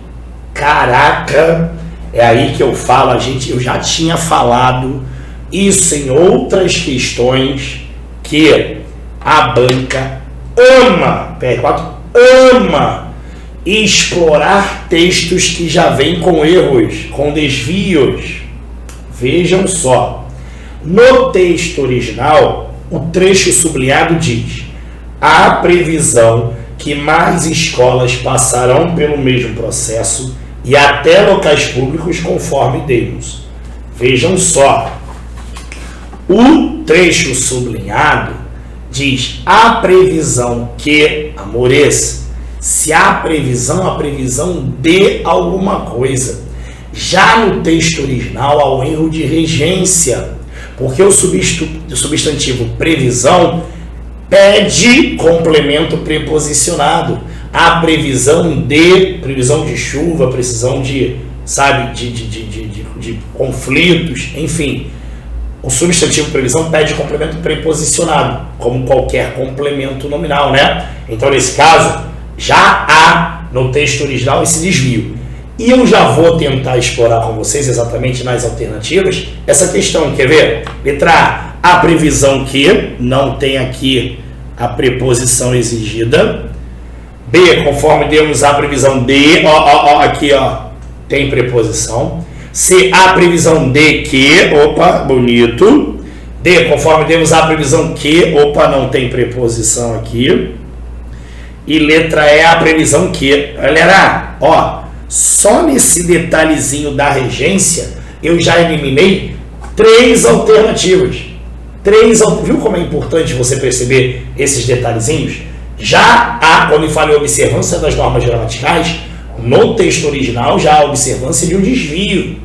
Caraca, é aí que eu falo, eu já tinha falado isso em outras questões, que a banca ama explorar textos que já vêm com erros, com desvios. Vejam só, no texto original, o trecho sublinhado diz: há previsão que mais escolas passarão pelo mesmo processo e até locais públicos conforme demos. Vejam só, o trecho sublinhado diz a previsão que, amores, se há previsão, a previsão de alguma coisa. Já no texto original há um erro de regência, porque o substantivo previsão pede complemento preposicionado. A previsão de chuva, previsão de conflitos, enfim. O substantivo previsão pede complemento preposicionado, como qualquer complemento nominal, né? Então, nesse caso, já há no texto original esse desvio. E eu já vou tentar explorar com vocês, exatamente nas alternativas, essa questão. Quer ver? Letra A, a previsão que não tem aqui a preposição exigida. B, conforme demos a previsão de, aqui, tem preposição. C, a previsão de que, bonito. D, conforme demos a previsão que, não tem preposição aqui. E letra E, a previsão que. Galera, só nesse detalhezinho da regência, eu já eliminei 3 alternativas. Viu como é importante você perceber esses detalhezinhos? Já há, quando eu falo em observância das normas gramaticais, no texto original já há observância de um desvio.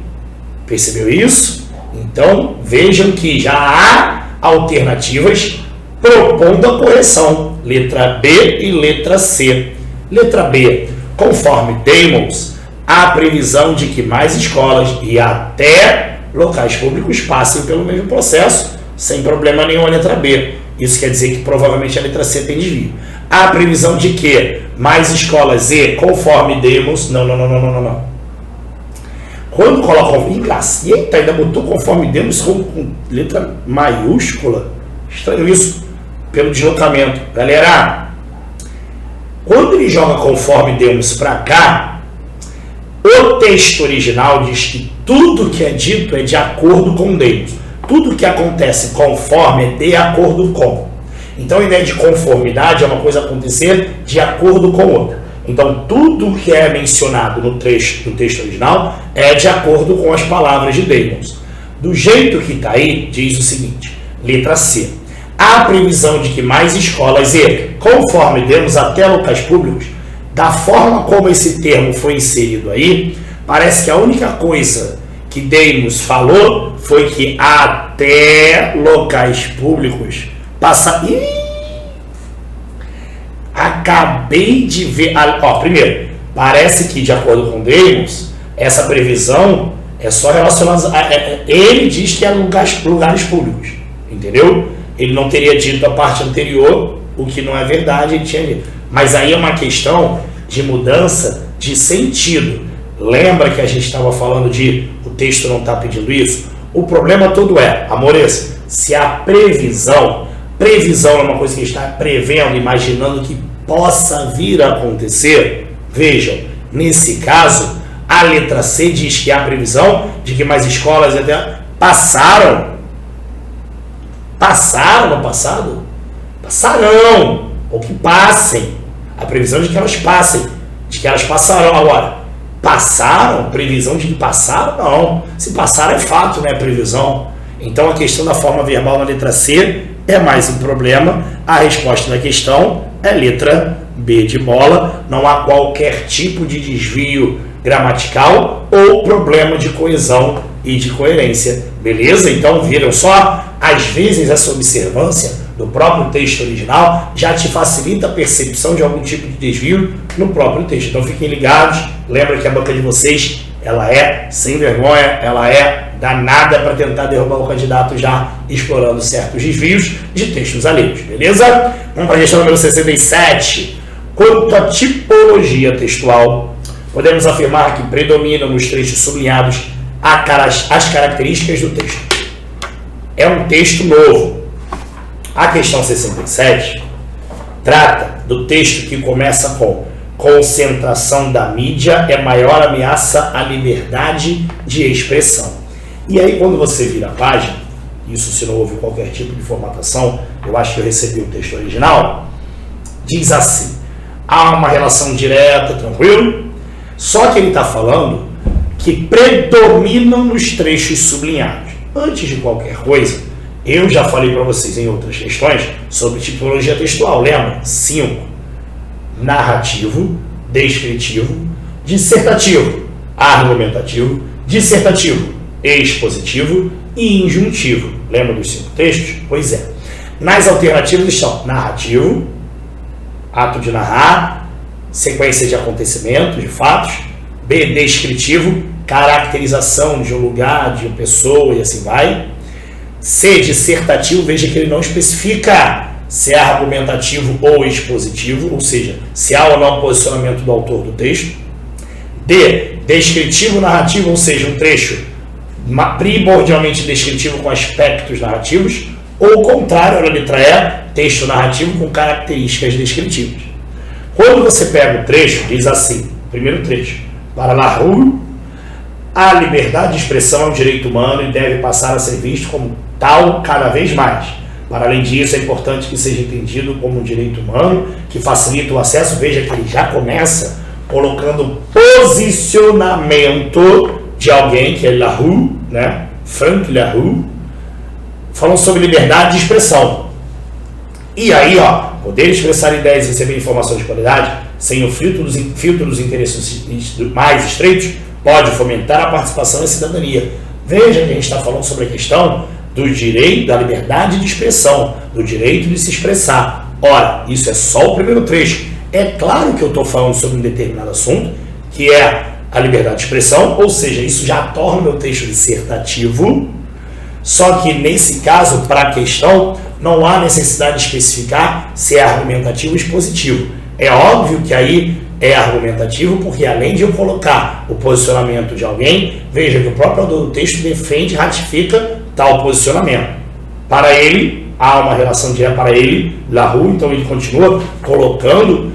Percebeu isso? Então, vejam que já há alternativas propondo a correção. Letra B e letra C. Letra B. Conforme Demos, há previsão de que mais escolas e até locais públicos passem pelo mesmo processo, sem problema nenhum a letra B. Isso quer dizer que provavelmente a letra C tem desvio. Há previsão de que mais escolas e, conforme Demos... Não. Quando coloca... Eita, ainda botou conforme Demos com letra maiúscula. Estranho isso. Pelo deslocamento. Galera, quando ele joga conforme Demos para cá, o texto original diz que tudo que é dito é de acordo com Demos. Tudo que acontece conforme é de acordo com. Então a ideia de conformidade é uma coisa acontecer de acordo com outra. Então tudo que é mencionado no texto original é de acordo com as palavras de Demos. Do jeito que está aí, diz o seguinte, letra C. Há previsão de que mais escolas e, conforme Demos, até locais públicos, da forma como esse termo foi inserido aí, parece que a única coisa que Demos falou foi que até locais públicos passa... Acabei de ver... primeiro, parece que, de acordo com Demos, essa previsão é só relacionada... ele diz que é lugares públicos, entendeu? Ele não teria dito a parte anterior, o que não é verdade, ele tinha dito. Mas aí é uma questão de mudança de sentido. Lembra que a gente estava falando de o texto não está pedindo isso? O problema todo é, amores, se a previsão é uma coisa que está prevendo, imaginando que possa vir a acontecer, vejam, nesse caso, a letra C diz que há previsão de que mais escolas até passaram no passado? Passarão, ou que passem. A previsão de que elas passem, de que elas passarão agora. Passaram? Previsão de que passaram? Não. Se passaram é fato, não é previsão. Então a questão da forma verbal na letra C é mais um problema. A resposta da questão é letra B de bola. Não há qualquer tipo de desvio gramatical ou problema de coesão e de coerência. Beleza? Então viram só? Às vezes essa observância do próprio texto original já te facilita a percepção de algum tipo de desvio no próprio texto. Então fiquem ligados, lembra que a banca de vocês, ela é sem vergonha, ela é danada para tentar derrubar o candidato já explorando certos desvios de textos alheios, beleza? Vamos para a questão número 67. Quanto à tipologia textual, podemos afirmar que predominam nos trechos sublinhados as características do texto. É um texto novo. A questão 67 trata do texto que começa com concentração da mídia é maior ameaça à liberdade de expressão. E aí quando você vira a página, isso se não houve qualquer tipo de formatação, eu acho que eu recebi o texto original, diz assim, há uma relação direta, tranquilo? Só que ele está falando que predominam nos trechos sublinhados. Antes de qualquer coisa, eu já falei para vocês em outras questões sobre tipologia textual, lembra? 5. Narrativo, descritivo, dissertativo, argumentativo, dissertativo, expositivo e injuntivo. Lembra dos 5 textos? Pois é. Nas alternativas estão narrativo, ato de narrar, sequência de acontecimentos, de fatos. B, descritivo, caracterização de um lugar, de uma pessoa e assim vai. C, dissertativo, veja que ele não especifica se é argumentativo ou expositivo, ou seja, se há ou não posicionamento do autor do texto. D, descritivo narrativo, ou seja, um trecho primordialmente descritivo com aspectos narrativos, ou o contrário, na letra E, texto narrativo com características descritivas. Quando você pega o trecho, diz assim, primeiro trecho, para Larousse, a liberdade de expressão é um direito humano e deve passar a ser visto como tal cada vez mais. Para além disso, é importante que seja entendido como um direito humano que facilita o acesso. Veja que ele já começa colocando posicionamento de alguém, que é Larousse, né? Frank Larousse, falando sobre liberdade de expressão. E aí, poder expressar ideias e receber informações de qualidade sem o filtro dos interesses mais estreitos pode fomentar a participação e a cidadania. Veja que a gente está falando sobre a questão do direito, da liberdade de expressão, do direito de se expressar. Ora, isso é só o primeiro trecho. É claro que eu estou falando sobre um determinado assunto, que é a liberdade de expressão, ou seja, isso já torna o meu texto dissertativo, só que nesse caso, para a questão, não há necessidade de especificar se é argumentativo ou expositivo. É óbvio que aí é argumentativo, porque além de eu colocar o posicionamento de alguém, veja que o próprio autor do texto defende e ratifica tal posicionamento. Para ele, há uma relação direta para ele, LaRue, então ele continua colocando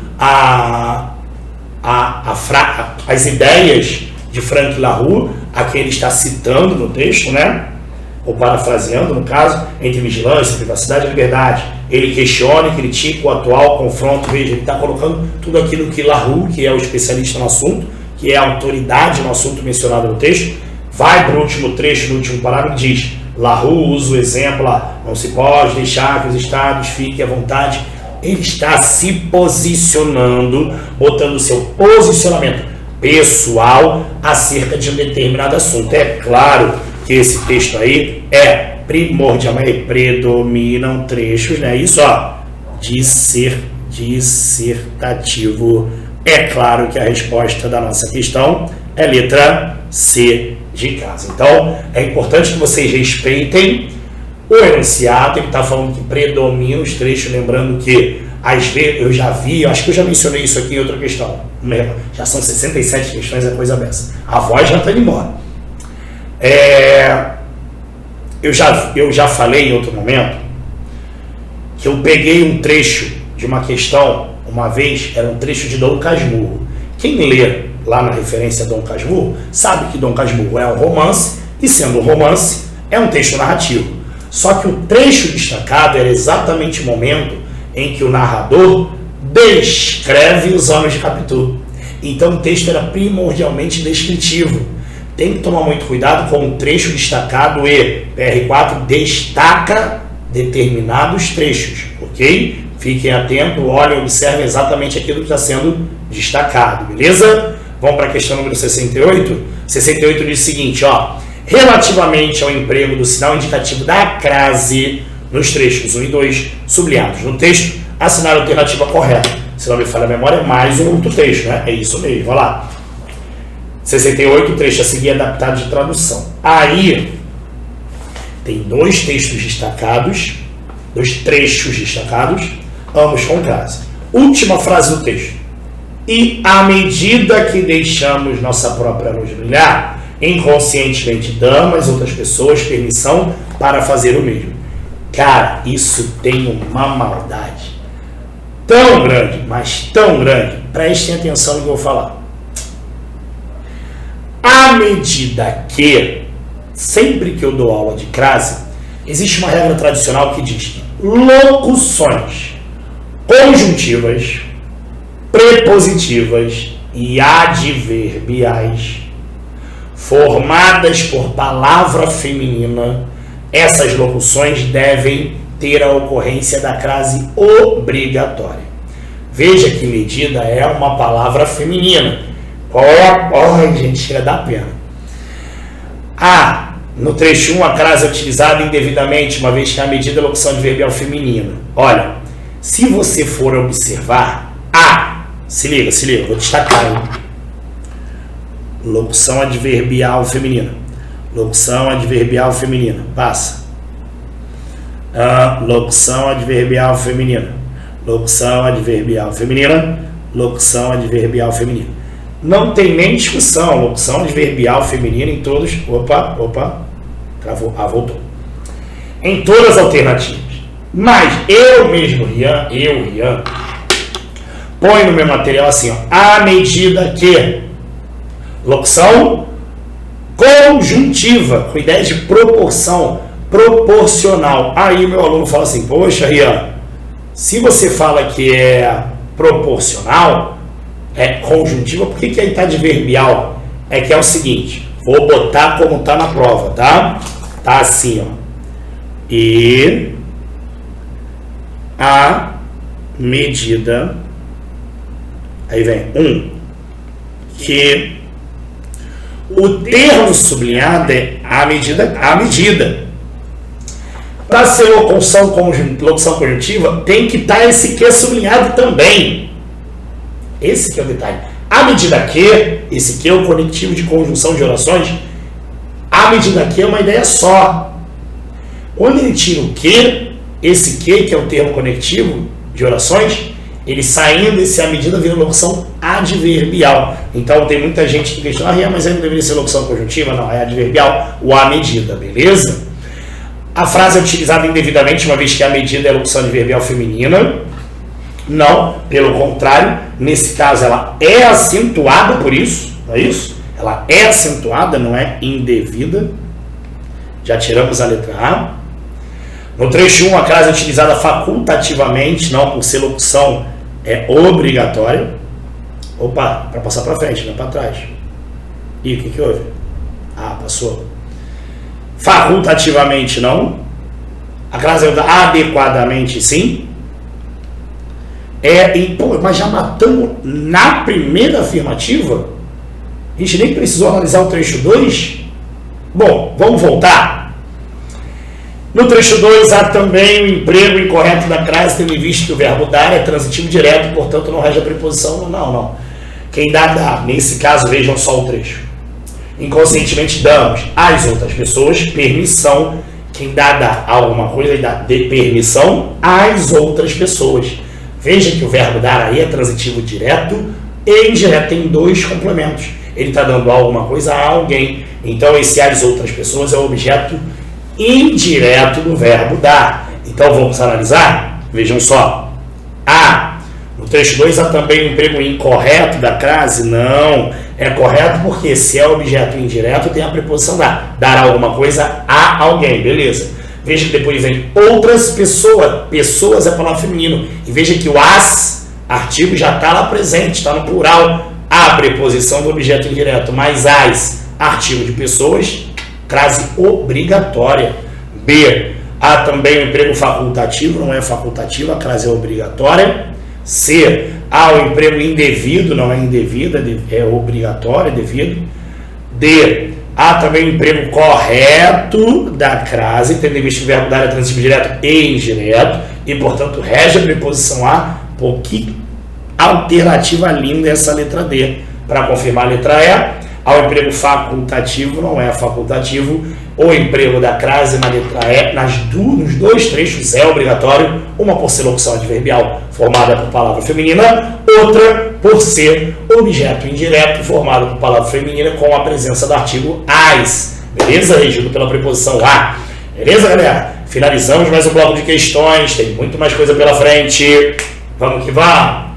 as ideias de Frank LaRue, a que ele está citando no texto, né? Ou parafraseando, no caso, entre vigilância, privacidade e liberdade. Ele questiona e critica o atual confronto. Veja, ele está colocando tudo aquilo que LaRue, que é o especialista no assunto, que é a autoridade no assunto mencionado no texto, vai para o último trecho, no último parágrafo, e diz: LaRue usa o exemplo lá, não se pode deixar que os estados fiquem à vontade. Ele está se posicionando, botando o seu posicionamento pessoal acerca de um determinado assunto. É claro que esse texto aí é primordial, mas predominam trechos, né? Isso, ó, dissertativo. É claro que a resposta da nossa questão é letra C de casa. Então, é importante que vocês respeitem o enunciado. Ele está falando que predomina os trechos, lembrando que, às vezes, eu já vi, acho que eu já mencionei isso aqui em outra questão, já são 67 questões, é coisa dessa. A voz já está indo embora. Eu já falei em outro momento que eu peguei um trecho de uma questão, uma vez, era um trecho de Dom Casmurro. Quem lê lá na referência Dom Casmurro sabe que Dom Casmurro é um romance, e sendo um romance, é um texto narrativo. Só que o trecho destacado era exatamente o momento em que o narrador descreve os anos de Capitu. Então o texto era primordialmente descritivo. Tem que tomar muito cuidado com o trecho destacado e PR4 destaca determinados trechos, ok? Fiquem atentos, olhem, observem exatamente aquilo que está sendo destacado, beleza? Vamos para a questão número 68. 68 diz o seguinte, ó: relativamente ao emprego do sinal indicativo da crase nos trechos 1 e 2 sublinhados no texto, assinar a alternativa correta. Se não me falha a memória, é mais um outro texto, né? É isso mesmo, vai lá. 68, trecho a seguir adaptado de tradução. Aí, tem dois textos destacados, dois trechos destacados, ambos com crase. Última frase do texto: e à medida que deixamos nossa própria luz brilhar, inconscientemente damos às outras pessoas permissão para fazer o mesmo. Cara, isso tem uma maldade tão grande, mas tão grande. Prestem atenção no que eu vou falar. À medida que, sempre que eu dou aula de crase, existe uma regra tradicional que diz que locuções conjuntivas, prepositivas e adverbiais formadas por palavra feminina, essas locuções devem ter a ocorrência da crase obrigatória. Veja que medida é uma palavra feminina. Ai, gente, chega da pena. No trecho 1, a crase é utilizada indevidamente, uma vez que a medida é locução adverbial feminina. Olha, se você for observar, se liga, vou destacar, hein? Locução adverbial feminina. Locução adverbial feminina. Passa. Locução adverbial feminina. Locução adverbial feminina. Locução adverbial feminina. Não tem nem discussão. Locução adverbial feminina em todos. Opa. Travou. Voltou. Em todas as alternativas. Mas eu mesmo, Rian, põe no meu material assim, ó: à medida que. Locução conjuntiva, com ideia de proporção, proporcional. Aí meu aluno fala assim: poxa, Rian, se você fala que é proporcional, é conjuntiva, por que aí está adverbial? É que é o seguinte, vou botar como está na prova, tá? Tá assim, ó. E a medida, aí vem que o termo sublinhado é a medida. Para ser locução conjuntiva, tem que estar esse que sublinhado também. Esse que é o detalhe. A medida que, esse que é o conectivo de conjunção de orações, a medida que é uma ideia só. Quando ele tira o que, esse que é o termo conectivo de orações, ele saindo esse a medida vira locução adverbial. Então tem muita gente que questiona, mas aí não deveria ser locução conjuntiva? Não, é adverbial, o a medida, beleza? A frase é utilizada indevidamente, uma vez que a medida é locução adverbial feminina. Não, pelo contrário, nesse caso ela é acentuada por isso, não é isso? Ela é acentuada, não é indevida. Já tiramos a letra A. No trecho 1, a frase é utilizada facultativamente, não por ser locução, é obrigatória. Opa, para passar para frente, não para trás. E o que houve? Ah, passou. Facultativamente, não. A frase é adequadamente, sim. Mas já matamos na primeira afirmativa? A gente nem precisou analisar o trecho 2? Bom, vamos voltar. No trecho 2, há também o emprego incorreto da crase, tendo em vista que o verbo dar é transitivo direto, portanto não rege a preposição. Não. Quem dá. Nesse caso, vejam só o trecho. Inconscientemente damos às outras pessoas permissão. Quem dá alguma coisa e dá de permissão às outras pessoas. Veja que o verbo dar aí é transitivo direto e indireto, tem dois complementos. Ele está dando alguma coisa a alguém. Então esse às outras pessoas é o objeto indireto do verbo dar. Então vamos analisar? Vejam só. No trecho 2 há também o emprego incorreto da crase? Não. É correto porque se é objeto indireto tem a preposição dar. Dar alguma coisa a alguém. Beleza. Veja que depois vem outras pessoas. Pessoas é a palavra feminino. E veja que o as, artigo, já está lá presente, está no plural. A preposição do objeto indireto, mais as, artigo de pessoas, crase obrigatória. B, há também o emprego facultativo, não é facultativo, a crase é obrigatória. C, há o emprego indevido, não é indevida, é obrigatório, é devido. D, há também o emprego correto da crase, tendo em vista que o verbo dar é transitivo direto e indireto, e portanto rege a preposição a. Pô, que alternativa linda essa letra D. Para confirmar a letra E, há o emprego facultativo, não é facultativo, o emprego da crase na letra E, nos dois trechos é obrigatório, uma por ser locução adverbial formada por palavra feminina, outra por ser objeto indireto formado por palavra feminina com a presença do artigo as. Beleza? Regido pela preposição a. Beleza, galera? Finalizamos mais um bloco de questões, tem muito mais coisa pela frente. Vamos que vamos!